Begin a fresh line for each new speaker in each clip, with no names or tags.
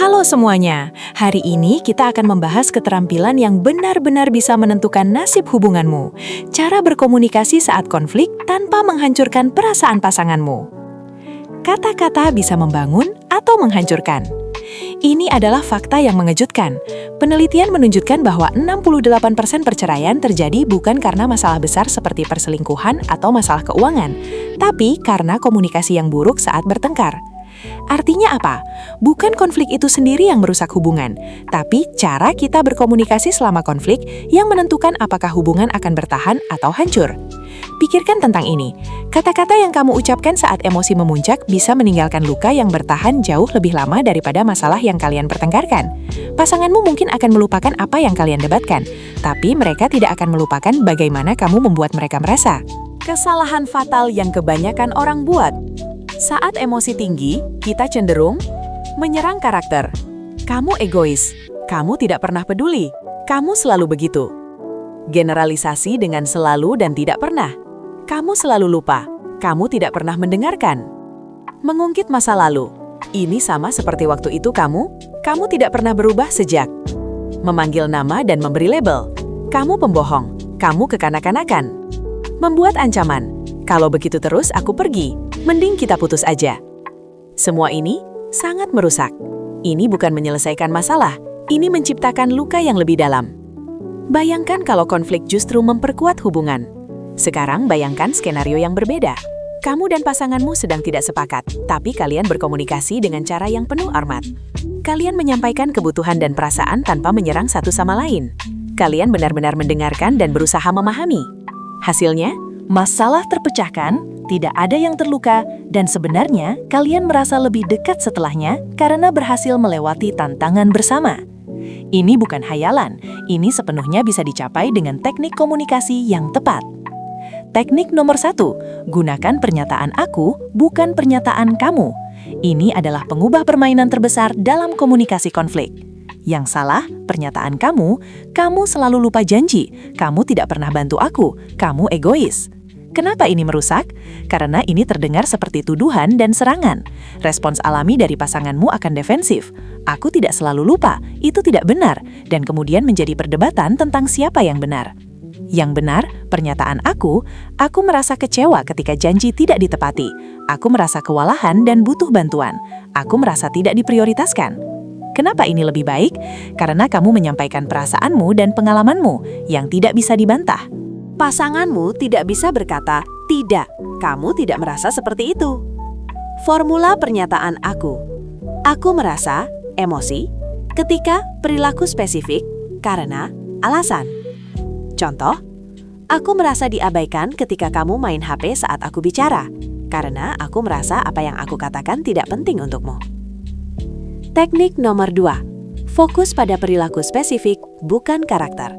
Halo semuanya, hari ini kita akan membahas keterampilan yang benar-benar bisa menentukan nasib hubunganmu. Cara berkomunikasi saat konflik tanpa menghancurkan perasaan pasanganmu. Kata-kata bisa membangun atau menghancurkan. Ini adalah fakta yang mengejutkan. Penelitian menunjukkan bahwa 68% perceraian terjadi bukan karena masalah besar seperti perselingkuhan atau masalah keuangan, tapi karena komunikasi yang buruk saat bertengkar. Artinya apa? Bukan konflik itu sendiri yang merusak hubungan, tapi cara kita berkomunikasi selama konflik yang menentukan apakah hubungan akan bertahan atau hancur. Pikirkan tentang ini. Kata-kata yang kamu ucapkan saat emosi memuncak bisa meninggalkan luka yang bertahan jauh lebih lama daripada masalah yang kalian pertengkarkan. Pasanganmu mungkin akan melupakan apa yang kalian debatkan, tapi mereka tidak akan melupakan bagaimana kamu membuat mereka merasa. Kesalahan fatal yang kebanyakan orang buat. Saat emosi tinggi, kita cenderung menyerang karakter. Kamu egois, kamu tidak pernah peduli, kamu selalu begitu. Generalisasi dengan selalu dan tidak pernah. Kamu selalu lupa, kamu tidak pernah mendengarkan. Mengungkit masa lalu. Ini sama seperti waktu itu kamu tidak pernah berubah sejak. Memanggil nama dan memberi label. Kamu pembohong, kamu kekanak-kanakan. Membuat ancaman. Kalau begitu terus aku pergi, mending kita putus aja. Semua ini sangat merusak. Ini bukan menyelesaikan masalah, ini menciptakan luka yang lebih dalam. Bayangkan kalau konflik justru memperkuat hubungan. Sekarang bayangkan skenario yang berbeda. Kamu dan pasanganmu sedang tidak sepakat, tapi kalian berkomunikasi dengan cara yang penuh hormat. Kalian menyampaikan kebutuhan dan perasaan tanpa menyerang satu sama lain. Kalian benar-benar mendengarkan dan berusaha memahami. Hasilnya, masalah terpecahkan, tidak ada yang terluka, dan sebenarnya kalian merasa lebih dekat setelahnya karena berhasil melewati tantangan bersama. Ini bukan hayalan, ini sepenuhnya bisa dicapai dengan teknik komunikasi yang tepat. Teknik nomor 1, gunakan pernyataan aku, bukan pernyataan kamu. Ini adalah pengubah permainan terbesar dalam komunikasi konflik. Yang salah, pernyataan kamu selalu lupa janji, kamu tidak pernah bantu aku, kamu egois. Kenapa ini merusak? Karena ini terdengar seperti tuduhan dan serangan. Respons alami dari pasanganmu akan defensif. Aku tidak selalu lupa, itu tidak benar, dan kemudian menjadi perdebatan tentang siapa yang benar. Yang benar, pernyataan aku merasa kecewa ketika janji tidak ditepati. Aku merasa kewalahan dan butuh bantuan. Aku merasa tidak diprioritaskan. Kenapa ini lebih baik? Karena kamu menyampaikan perasaanmu dan pengalamanmu yang tidak bisa dibantah. Pasanganmu tidak bisa berkata, tidak, kamu tidak merasa seperti itu. Formula pernyataan aku. Aku merasa emosi ketika perilaku spesifik karena alasan. Contoh, aku merasa diabaikan ketika kamu main HP saat aku bicara, karena aku merasa apa yang aku katakan tidak penting untukmu. Teknik nomor 2. Fokus pada perilaku spesifik, bukan karakter.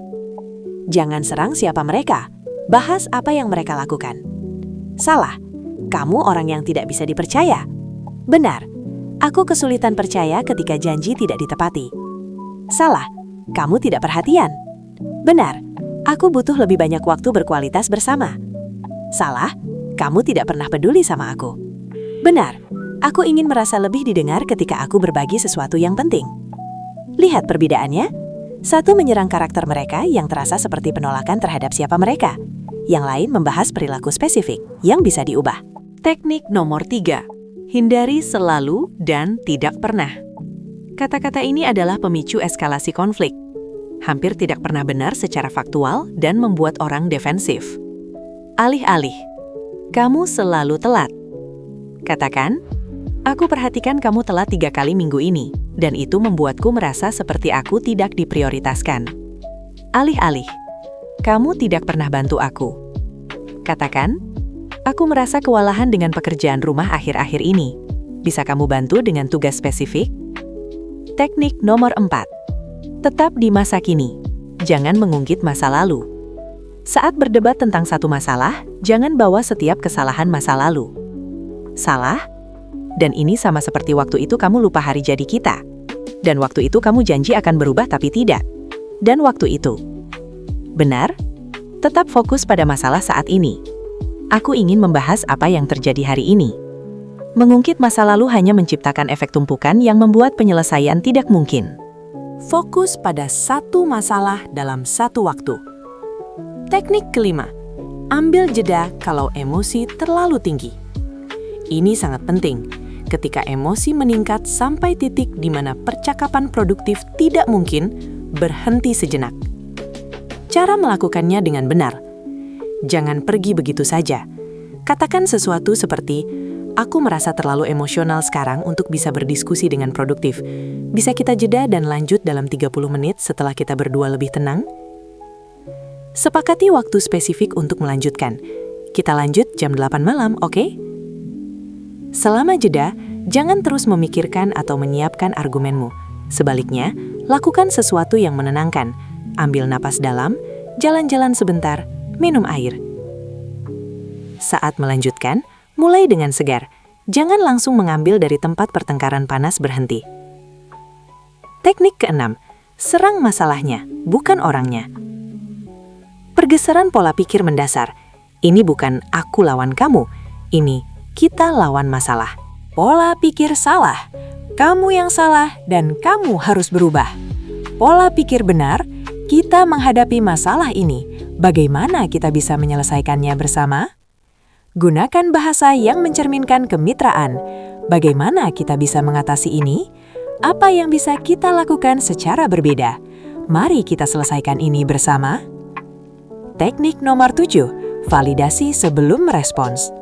Jangan serang siapa mereka, bahas apa yang mereka lakukan. Salah, kamu orang yang tidak bisa dipercaya. Benar, aku kesulitan percaya ketika janji tidak ditepati. Salah, kamu tidak perhatian. Benar, aku butuh lebih banyak waktu berkualitas bersama. Salah, kamu tidak pernah peduli sama aku. Benar, aku ingin merasa lebih didengar ketika aku berbagi sesuatu yang penting. Lihat perbedaannya. Satu menyerang karakter mereka yang terasa seperti penolakan terhadap siapa mereka. Yang lain membahas perilaku spesifik yang bisa diubah. Teknik nomor 3. Hindari selalu dan tidak pernah. Kata-kata ini adalah pemicu eskalasi konflik. Hampir tidak pernah benar secara faktual dan membuat orang defensif. Alih-alih. Kamu selalu telat. Katakan, aku perhatikan kamu telat 3 kali minggu ini, dan itu membuatku merasa seperti aku tidak diprioritaskan. Alih-alih, kamu tidak pernah bantu aku. Katakan, aku merasa kewalahan dengan pekerjaan rumah akhir-akhir ini. Bisa kamu bantu dengan tugas spesifik? Teknik nomor 4. Tetap di masa kini. Jangan mengungkit masa lalu. Saat berdebat tentang satu masalah, jangan bawa setiap kesalahan masa lalu. Salah? Dan ini sama seperti waktu itu kamu lupa hari jadi kita. Dan waktu itu kamu janji akan berubah tapi tidak. Dan waktu itu. Benar? Tetap fokus pada masalah saat ini. Aku ingin membahas apa yang terjadi hari ini.
Mengungkit masa lalu hanya menciptakan efek tumpukan yang membuat penyelesaian tidak mungkin.
Fokus pada satu masalah dalam satu waktu. Teknik kelima, ambil jeda kalau emosi terlalu tinggi. Ini sangat penting ketika emosi meningkat sampai titik di mana percakapan produktif tidak mungkin, berhenti sejenak. Cara melakukannya dengan benar. Jangan pergi begitu saja. Katakan sesuatu seperti, "Aku merasa terlalu emosional sekarang untuk bisa berdiskusi dengan produktif. Bisa kita jeda dan lanjut dalam 30 menit setelah kita berdua lebih tenang?" Sepakati waktu spesifik untuk melanjutkan. Kita lanjut jam 8 malam, oke? Selama jeda, jangan terus memikirkan atau menyiapkan argumenmu. Sebaliknya, lakukan sesuatu yang menenangkan. Ambil napas dalam, jalan-jalan sebentar, minum air. Saat melanjutkan, mulai dengan segar. Jangan langsung mengambil dari tempat pertengkaran panas berhenti. Teknik keenam, serang masalahnya, bukan orangnya. Pergeseran pola pikir mendasar. Ini bukan aku lawan kamu, ini kita lawan masalah. Pola pikir salah. Kamu yang salah dan kamu harus berubah. Pola pikir benar, kita menghadapi masalah ini. Bagaimana kita bisa menyelesaikannya bersama? Gunakan bahasa yang mencerminkan kemitraan. Bagaimana kita bisa mengatasi ini? Apa yang bisa kita lakukan secara berbeda? Mari kita selesaikan ini bersama. Teknik nomor 7, validasi sebelum merespons.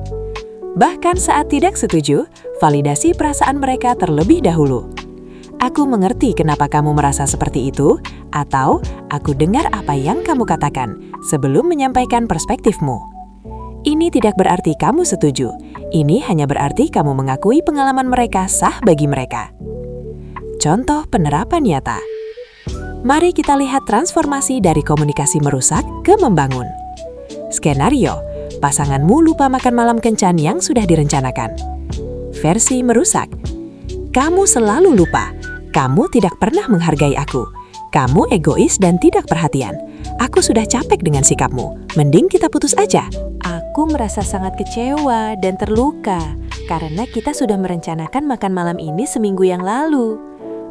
Bahkan saat tidak setuju, validasi perasaan mereka terlebih dahulu. "Aku mengerti kenapa kamu merasa seperti itu," atau "Aku dengar apa yang kamu katakan," sebelum menyampaikan perspektifmu. Ini tidak berarti kamu setuju. Ini hanya berarti kamu mengakui pengalaman mereka sah bagi mereka. Contoh penerapan nyata. Mari kita lihat transformasi dari komunikasi merusak ke membangun. Skenario, pasanganmu lupa makan malam kencan yang sudah direncanakan. Versi merusak. Kamu selalu lupa. Kamu tidak pernah menghargai aku. Kamu egois dan tidak perhatian. Aku sudah capek dengan sikapmu. Mending kita putus aja. Aku merasa sangat kecewa dan terluka karena kita sudah merencanakan makan malam ini seminggu yang lalu.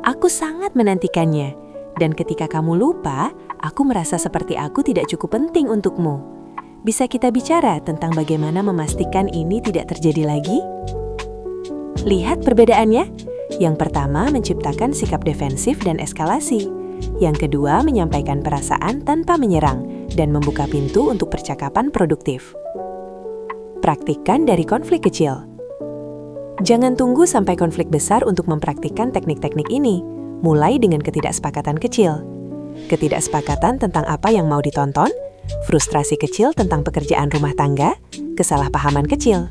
Aku sangat menantikannya. Dan ketika kamu lupa, aku merasa seperti aku tidak cukup penting untukmu. Bisa kita bicara tentang bagaimana memastikan ini tidak terjadi lagi? Lihat perbedaannya. Yang pertama menciptakan sikap defensif dan eskalasi. Yang kedua menyampaikan perasaan tanpa menyerang dan membuka pintu untuk percakapan produktif. Praktikkan dari konflik kecil. Jangan tunggu sampai konflik besar untuk mempraktikkan teknik-teknik ini. Mulai dengan ketidaksepakatan kecil. Ketidaksepakatan tentang apa yang mau ditonton, frustrasi kecil tentang pekerjaan rumah tangga, kesalahpahaman kecil.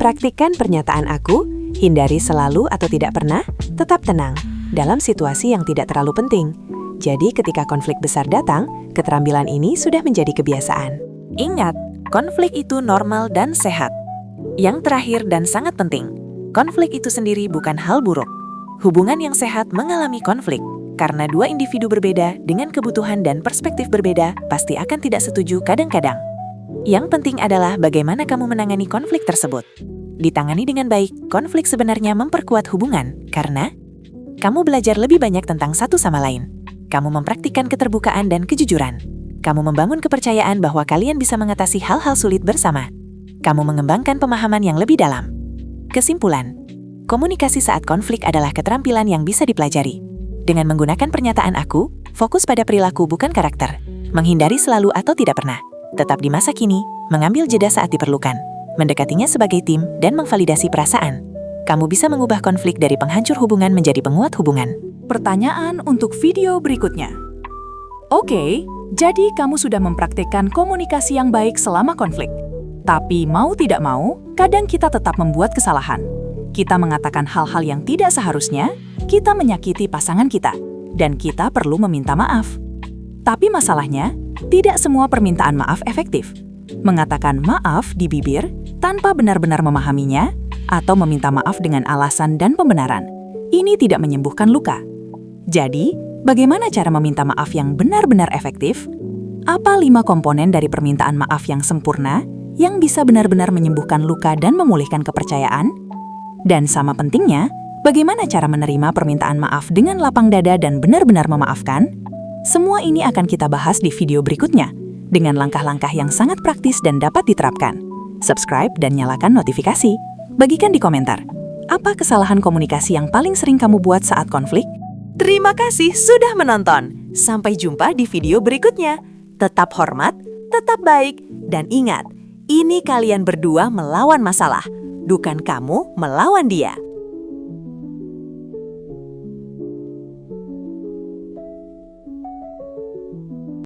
Praktikkan pernyataan aku, hindari selalu atau tidak pernah, tetap tenang, dalam situasi yang tidak terlalu penting. Jadi ketika konflik besar datang, keterampilan ini sudah menjadi kebiasaan. Ingat, konflik itu normal dan sehat. Yang terakhir dan sangat penting, konflik itu sendiri bukan hal buruk. Hubungan yang sehat mengalami konflik, karena dua individu berbeda dengan kebutuhan dan perspektif berbeda pasti akan tidak setuju kadang-kadang. Yang penting adalah bagaimana kamu menangani konflik tersebut. Ditangani dengan baik, konflik sebenarnya memperkuat hubungan, karena kamu belajar lebih banyak tentang satu sama lain. Kamu mempraktikkan keterbukaan dan kejujuran. Kamu membangun kepercayaan bahwa kalian bisa mengatasi hal-hal sulit bersama. Kamu mengembangkan pemahaman yang lebih dalam. Kesimpulan, komunikasi saat konflik adalah keterampilan yang bisa dipelajari. Dengan menggunakan pernyataan aku, fokus pada perilaku bukan karakter. Menghindari selalu atau tidak pernah. Tetap di masa kini, mengambil jeda saat diperlukan. Mendekatinya sebagai tim dan memvalidasi perasaan. Kamu bisa mengubah konflik dari penghancur hubungan menjadi penguat hubungan. Pertanyaan untuk video berikutnya. Oke, jadi kamu sudah mempraktikkan komunikasi yang baik selama konflik. Tapi mau tidak mau, kadang kita tetap membuat kesalahan. Kita mengatakan hal-hal yang tidak seharusnya, kita menyakiti pasangan kita, dan kita perlu meminta maaf. Tapi masalahnya, tidak semua permintaan maaf efektif. Mengatakan maaf di bibir tanpa benar-benar memahaminya, atau meminta maaf dengan alasan dan pembenaran, ini tidak menyembuhkan luka. Jadi, bagaimana cara meminta maaf yang benar-benar efektif? Apa 5 komponen dari permintaan maaf yang sempurna, yang bisa benar-benar menyembuhkan luka dan memulihkan kepercayaan? Dan sama pentingnya, bagaimana cara menerima permintaan maaf dengan lapang dada dan benar-benar memaafkan? Semua ini akan kita bahas di video berikutnya, dengan langkah-langkah yang sangat praktis dan dapat diterapkan. Subscribe dan nyalakan notifikasi. Bagikan di komentar, apa kesalahan komunikasi yang paling sering kamu buat saat konflik? Terima kasih sudah menonton. Sampai jumpa di video berikutnya. Tetap hormat, tetap baik, dan ingat, ini kalian berdua melawan masalah, bukan kamu melawan dia.